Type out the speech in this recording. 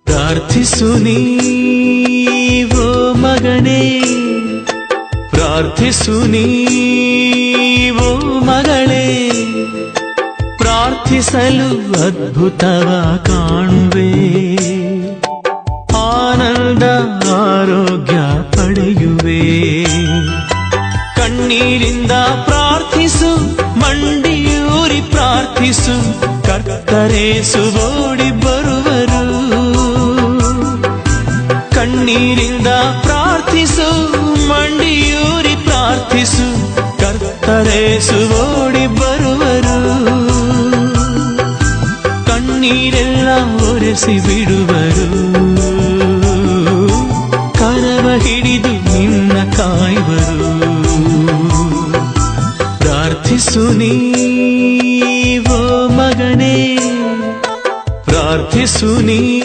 ಪ್ರಾರ್ಥಿಸು ನೀವೋ ಮಗನೇ, ಪ್ರಾರ್ಥಿಸು ನೀವೋ ಮಗಳೇ, ಪ್ರಾರ್ಥಿಸಲು ಅದ್ಭುತವ ಕಾಣುವೆ, ಆನಂದ ಆರೋಗ್ಯ ಪಡೆಯುವೆ. ಕಣ್ಣೀರಿಂದ ಪ್ರಾರ್ಥಿಸು, ಮಂಡಿಯೂರಿ ಪ್ರಾರ್ಥಿಸು, ಕರ್ತರೇಸು ಓಡಿ ಬರುವರು. ಕಣ್ಣೀರಿಂದ ಪ್ರಾರ್ಥಿಸು, ಮಂಡಿಯೂರಿ ಪ್ರಾರ್ಥಿಸು, ಕರ್ತರೇಸು ಓಡಿ ಬರುವರು. ಕಣ್ಣೀರೆಲ್ಲ ಒರೆಸಿ ಬಿಡುವರು, ಕರವ ಹಿಡಿದು ನಿನ್ನ ಕಾಯುವರು. ಪ್ರಾರ್ಥಿಸು ನೀವೋ ಮಗನೇ, ಪ್ರಾರ್ಥಿಸು ನೀ